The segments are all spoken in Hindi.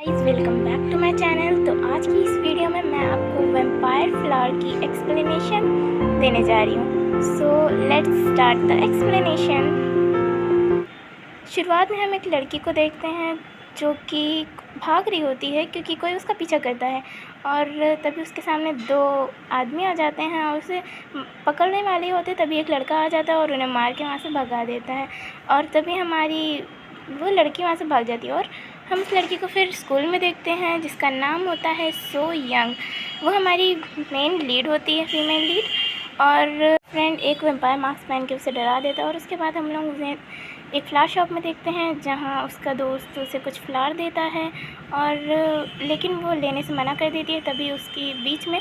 Guys welcome back to my channel. तो आज की इस वीडियो में मैं आपको वैम्पायर फ्लावर की एक्सप्लेनेशन देने जा रही हूँ। So let's start the explanation. शुरुआत में हम एक लड़की को देखते हैं जो कि भाग रही होती है क्योंकि कोई उसका पीछा करता है, और तभी उसके सामने दो आदमी आ जाते हैं और उसे पकड़ने वाले होते। तभी एक लड़का आ जाता है और उन्हें मार के वहाँ से भगा देता है, और तभी हमारी वो लड़की वहाँ से भाग जाती है। और हम उस लड़की को फिर स्कूल में देखते हैं जिसका नाम होता है सो यंग। वो हमारी मेन लीड होती है, फीमेल लीड। और फ्रेंड एक वैम्पायर मास्क पहन के उसे डरा देता है, और उसके बाद हम लोग उसे एक फ्लावर शॉप में देखते हैं जहाँ उसका दोस्त उसे कुछ फ्लावर देता है, और लेकिन वो लेने से मना कर देती है। तभी उसकी बीच में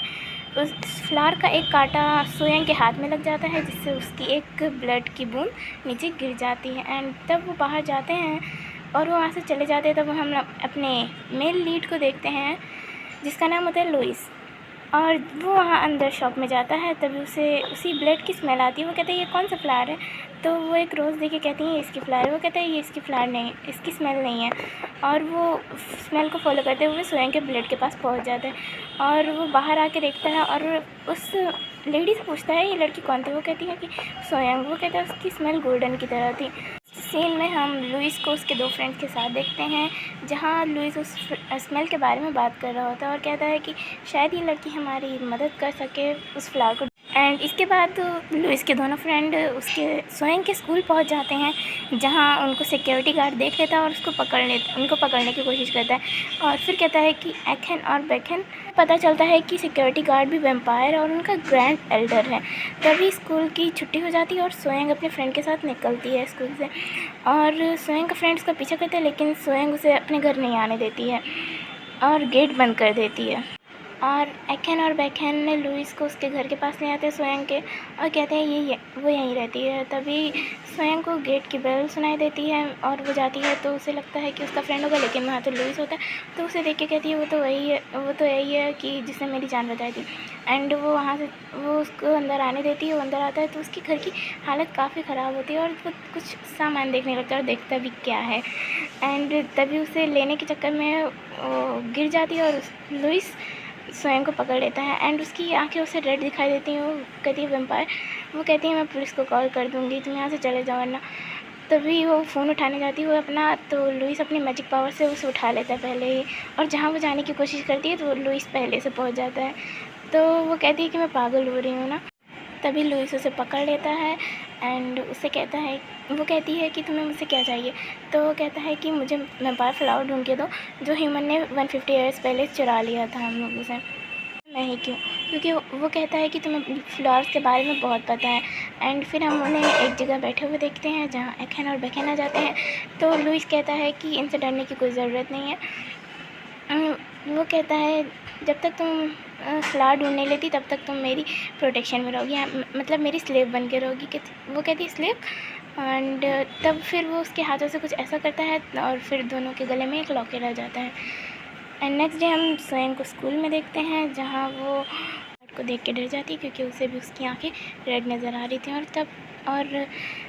उस फ्लावर का एक कांटा सोयंग के हाथ में लग जाता है, जिससे उसकी एक ब्लड की बूंद नीचे गिर जाती है। एंड तब वो बाहर जाते हैं और वो वहाँ से चले जाते हैं। तब हम अपने मेल लीड को देखते हैं जिसका नाम होता है लुइस, और वो वहाँ अंदर शॉप में जाता है। तभी उसे उसी ब्लड की स्मेल आती है। वो कहते हैं ये कौन सा फ्लावर है, तो वो एक रोज़ देके कहती है ये इसकी फ्लावर है। वो कहता है ये इसकी फ्लावर नहीं, इसकी स्मेल नहीं है, और वो स्मेल को फॉलो करते हुए स्वयं के ब्लड के पास पहुँच जाता है। और वो बाहर आके देखता है और उस लेडी से पूछता है ये लड़की कौन थी। वो कहती है कि स्वयं। वो कहता है उसकी स्मेल गोल्डन की तरह थी। सीन में हम लुइस को उसके दो फ्रेंड्स के साथ देखते हैं, जहाँ लुइस उस स्मेल के बारे में बात कर रहा होता है और कहता है कि शायद ये लड़की हमारी मदद कर सके उस फ्लावर को। एंड इसके बाद लुइस के दोनों फ्रेंड उसके स्वयं के स्कूल पहुंच जाते हैं, जहां उनको सिक्योरिटी गार्ड देख लेता है और उनको पकड़ने की कोशिश करता है। और फिर कहता है कि एखेन और बेखेन। पता चलता है कि सिक्योरिटी गार्ड भी वैम्पायर और उनका ग्रैंड एल्डर है। तभी स्कूल की छुट्टी हो जाती है और स्वयं अपने फ्रेंड के साथ निकलती है स्कूल से, और स्वयं का फ्रेंड उसका पीछा करता है, लेकिन स्वयं उसे अपने घर नहीं आने देती है और गेट बंद कर देती है। और एखेन और बेखेन ने लुइस को उसके घर के पास ले आते हैं स्वयं के, और कहते हैं वो यहीं रहती है। तभी स्वयं को गेट की बेल सुनाई देती है और वो जाती है, तो उसे लगता है कि उसका फ्रेंड होगा, लेकिन वहाँ तो लुइस होता है। तो उसे देख के कहती है वो तो यही है कि जिसने मेरी जान बचाई थी। एंड वो वहाँ से वो उसको अंदर आने देती है। वो अंदर आता है तो उसकी घर की हालत काफ़ी ख़राब होती है, और वो कुछ सामान देखने लगता है और देखता भी क्या है। एंड तभी उसे लेने के चक्कर में गिर जाती है और लुइस स्वयं को पकड़ लेता है। एंड उसकी आंखें उसे रेड दिखाई देती हैं। वो कहती है वैम्पायर। वो कहती है मैं पुलिस को कॉल कर दूँगी, तुम यहाँ से चले जाओ वरना। तभी वो फ़ोन उठाने जाती है वो अपना, तो लुइस अपनी मैजिक पावर से उसे उठा लेता है पहले ही, और जहाँ वो जाने की कोशिश करती है तो लुइस पहले से पहुँच जाता है। तो वो कहती है कि मैं पागल हो रही हूँ ना। तभी लुइस उसे पकड़ लेता है एंड उसे कहता है, वो कहती है कि तुम्हें मुझसे क्या चाहिए। तो वो कहता है कि मुझे वैम्पायर फ्लावर ढूंढ के दो जो ह्यूमन ने 150 ईयर्स पहले चुरा लिया था हम लोगों से। मैं ही क्यों, क्योंकि वो कहता है कि तुम्हें फ्लावर्स के बारे में बहुत पता है। एंड फिर हम उन्हें एक जगह बैठे हुए देखते हैं जहाँ एखेन और बेखेन आ जाते हैं। तो लुइस कहता है कि इनसे डरने की कोई ज़रूरत नहीं है। वो कहता है जब तक तुम फ्लावर ढूंढने लेती तब तक तुम मेरी प्रोटेक्शन में रहोगी, मतलब मेरी स्लेव बन के रहोगी। वो कहती है स्लेव। एंड तब फिर वो उसके हाथों से कुछ ऐसा करता है और फिर दोनों के गले में एक लॉकेट आ जाता है। एंड नेक्स्ट डे हम स्वयं को स्कूल में देखते हैं, जहाँ वो को देख के डर जाती है क्योंकि उसे भी उसकी आंखें रेड नज़र आ रही थी। और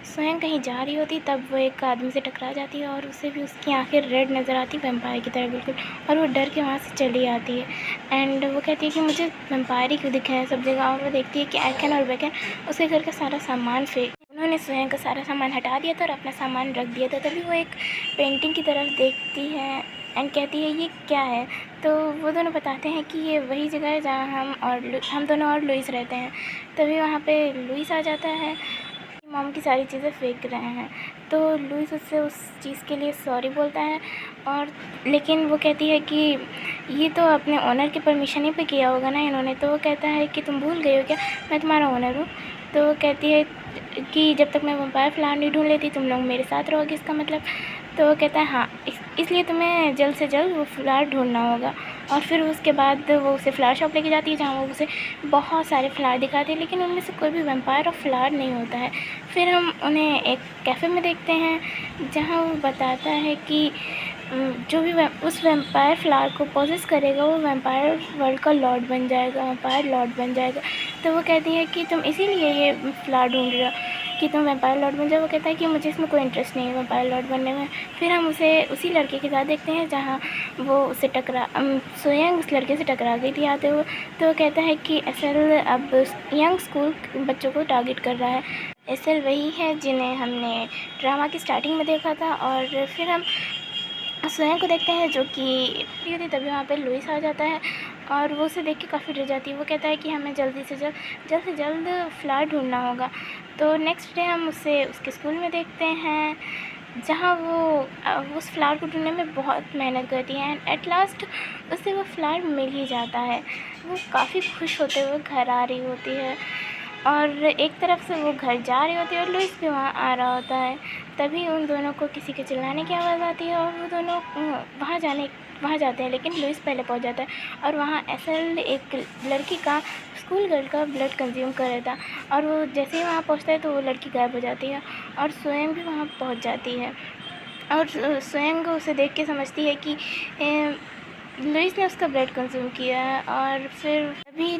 स्वयं कहीं जा रही होती तब वो एक आदमी से टकरा जाती है और उसे भी उसकी आंखें रेड नज़र आती वैम्पायर की तरह बिल्कुल, और वो डर के वहाँ से चली आती है। एंड वो कहती है कि मुझे वैम्पायर ही क्यों दिखा है सब जगह। और वो देखती है कि एखेन और बेखेन उसे घर का सारा सामान उन्होंने स्वयं का सारा सामान हटा दिया था और अपना सामान रख दिया था। तभी वो एक पेंटिंग की तरफ देखती है एंड कहती है ये क्या है। तो वो दोनों बताते हैं कि ये वही जगह है जहाँ हम दोनों और लुइस रहते हैं। तभी वहाँ पे लुइस आ जाता है, मॉम की सारी चीज़ें फेंक रहे हैं। तो लुइस उससे उस चीज़ के लिए सॉरी बोलता है, और लेकिन वो कहती है कि ये तो अपने ओनर की परमिशन ही पे किया होगा ना इन्होंने। तो वो कहता है कि तुम भूल गए हो क्या, मैं तुम्हारा ओनर हूँ। तो वो कहती है कि जब तक मैं वैम्पायर फ्लावर नहीं ढूंढ लेती तुम लोग मेरे साथ रहोगे, इसका मतलब। तो वो कहता है हाँ, इसलिए तुम्हें जल्द से जल्द वो फ्लावर ढूंढना होगा। और फिर उसके बाद वो उसे फ्लावर शॉप लेके जाती है, जहाँ वो उसे बहुत सारे फ्लावर दिखाती है, लेकिन उनमें से कोई भी वैम्पायर और फ्लावर नहीं होता है। फिर हम उन्हें एक कैफ़े में देखते हैं, जहाँ वो बताता है कि जो भी उस वैम्पायर फ्लावर को पोजेस करेगा वो वैम्पायर वर्ल्ड का लॉर्ड बन जाएगा, वैम्पायर लॉर्ड बन जाएगा। तो वो कहती है कि तुम इसीलिए ये फ्लावर ढूंढ रहे हो। कि तुम वैम्पायर लॉर्ड बन जाओ। वो कहता है कि मुझे इसमें कोई इंटरेस्ट नहीं है वैम्पायर लॉर्ड बनने में। फिर हम उसे उसी लड़के के साथ देखते हैं जहाँ वो उससे सोयांग उस लड़के से टकरा गई थी आते हुए। तो वो कहता है कि एसएल अब यंग स्कूल बच्चों को टारगेट कर रहा है। एसएल वही है जिन्हें हमने ड्रामा की स्टार्टिंग में देखा था। और फिर हम सोयांग को देखते हैं जो कि फ्री होती, तभी वहाँ पे लुइस आ जाता है और वो उसे देख के काफ़ी डर जाती है। वो कहता है कि हमें जल्द से जल्द फ्लावर ढूंढना होगा। तो नेक्स्ट डे हम उसे उसके स्कूल में देखते हैं जहाँ वो उस फ्लावर को ढूंढने में बहुत मेहनत करती है एंड एट लास्ट उसे वो फ्लावर मिल ही जाता है। वो काफ़ी खुश होते हुए घर आ रही होती है और एक तरफ से वो घर जा रही होती है और लुइस भी वहाँ आ रहा होता है। तभी उन दोनों को किसी के चिल्लाने की आवाज़ आती है और वो दोनों वहाँ जाते हैं, लेकिन लुइस पहले पहुँच जाता है और वहाँ एसएल एक लड़की का स्कूल गर्ल का ब्लड कंज्यूम कर रहा था और वो जैसे ही वहाँ पहुँचता है तो वो लड़की गायब हो जाती है और स्वयं भी वहाँ पहुँच जाती है और स्वयं उसे देख के समझती है कि लुइस ने उसका ब्लड कंज्यूम किया है। और फिर अभी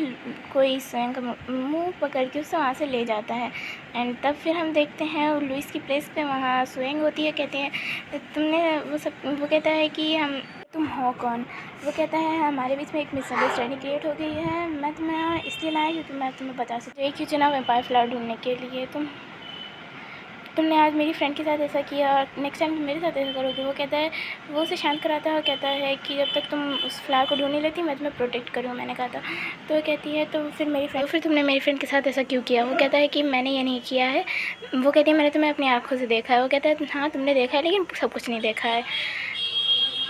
कोई स्वयं का मुंह पकड़ के उसे वहाँ से ले जाता है एंड तब फिर हम देखते हैं लुइस की प्लेस पे वहाँ स्वयं होती है। कहते हैं तुमने वो कहता है कि तुम हो कौन। वो कहता है हमारे बीच में एक मिसअंडरस्टैंडिंग क्रिएट हो गई है, मैं तुम्हें यहाँ इसलिए लाया हूँ कि मैं तुम्हें बता सकती हूँ क्यों चुना वैम्पायर फ्लावर ढूंढने के लिए। तुमने आज मेरी फ्रेंड के साथ ऐसा किया और नेक्स्ट टाइम मेरे साथ ऐसा करोगे। वो कहता है, वो उसे शांत कराता है और कहता है कि जब तक तुम उस फ्लावर को ढूंढ नहीं लेती मैं तुम्हें प्रोटेक्ट करूँ, मैंने कहा था। तो वो कहती है तो फिर तुमने मेरी फ्रेंड के साथ ऐसा क्यों किया। वो कहता है कि मैंने ये नहीं किया है। वो कहती है मैंने तुम्हें अपनी आँखों से देखा है। वो कहता है हाँ तुमने देखा है लेकिन सब कुछ नहीं देखा है।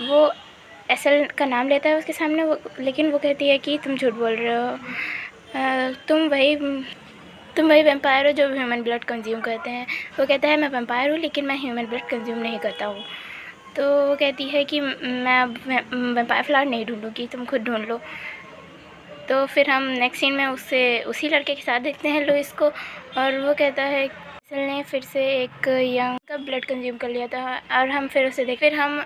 वो एसएल का नाम लेता है उसके सामने लेकिन वो कहती है कि तुम झूठ बोल रहे हो, तुम वही वैम्पायर हो जो ह्यूमन ब्लड कंज्यूम करते हैं। वो कहता है मैं वैम्पायर हूँ लेकिन मैं ह्यूमन ब्लड कंज्यूम नहीं करता हूँ। तो वो कहती है कि मैं वैम्पायर फ्लावर नहीं ढूंढूंगी, तुम खुद ढूंढ लो। तो फिर हम नेक्स्ट सीन में उसी लड़के के साथ देखते हैं लुइस को और वो कहता है एसएल ने फिर से एक यंग का ब्लड कंज्यूम कर लिया था और हम फिर हम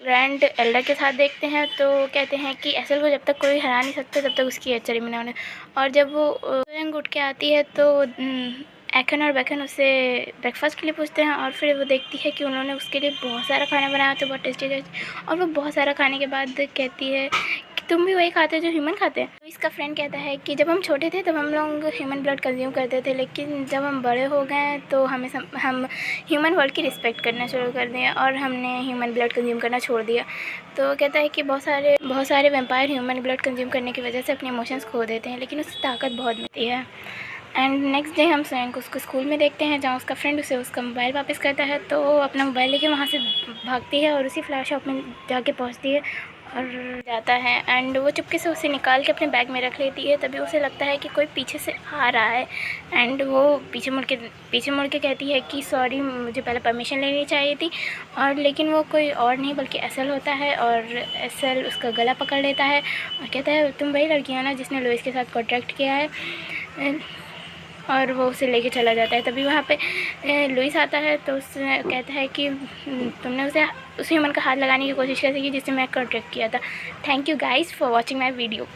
ग्रैंड एल्डर के साथ देखते हैं। तो कहते हैं कि एसएल को जब तक कोई हरा नहीं सकता तब तक उसकी एचेरिमनी होने। और जब वो यंग उठ के आती है तो एकन और बेकन उससे ब्रेकफास्ट के लिए पूछते हैं और फिर वो देखती है कि उन्होंने उसके लिए बहुत सारा खाना बनाया था, बहुत टेस्टी। और वो बहुत सारा खाने के बाद कहती है कि तुम भी वही खाते हो जो ह्यूमन खाते हैं। तो इसका फ्रेंड कहता है कि जब हम छोटे थे तब हम लोग ह्यूमन ब्लड कंज्यूम करते थे, लेकिन जब हम बड़े हो गए तो हम ह्यूमन वर्ल्ड की रिस्पेक्ट करना शुरू कर दिया और हमने ह्यूमन ब्लड कंज्यूम करना छोड़ दिया। तो कहता है कि बहुत सारे वैम्पायर ह्यूमन ब्लड कंज्यूम करने की वजह से अपने इमोशंस खो देते हैं, लेकिन उससे ताकत बहुत मिलती है। एंड नेक्स्ट डे हम स्वयं को उसको स्कूल में देखते हैं जहाँ उसका फ्रेंड उसे उसका मोबाइल वापस करता है। तो वो अपना मोबाइल लेके वहाँ से भागती है और उसी फ्लावर शॉप में जाके पहुँचती है और जाता है एंड वो चुपके से उसे निकाल के अपने बैग में रख लेती है। तभी उसे लगता है कि कोई पीछे से आ रहा है एंड वो पीछे मुड़ के कहती है कि सॉरी मुझे पहले परमिशन लेनी चाहिए थी। और लेकिन वो कोई और नहीं बल्कि एसएल होता है और एसएल उसका गला पकड़ लेता है और कहता है तुम वही लड़की हो ना जिसने लुइस के साथ कॉन्ट्रैक्ट किया है। और वो उसे लेके चला जाता है। तभी वहाँ पे लुइस आता है तो उसने कहता है कि तुमने उस ह्यूमन का हाथ लगाने की कोशिश कैसे की जिससे मैं कॉन्ट्रैक्ट किया था। Thank you guys for watching my video.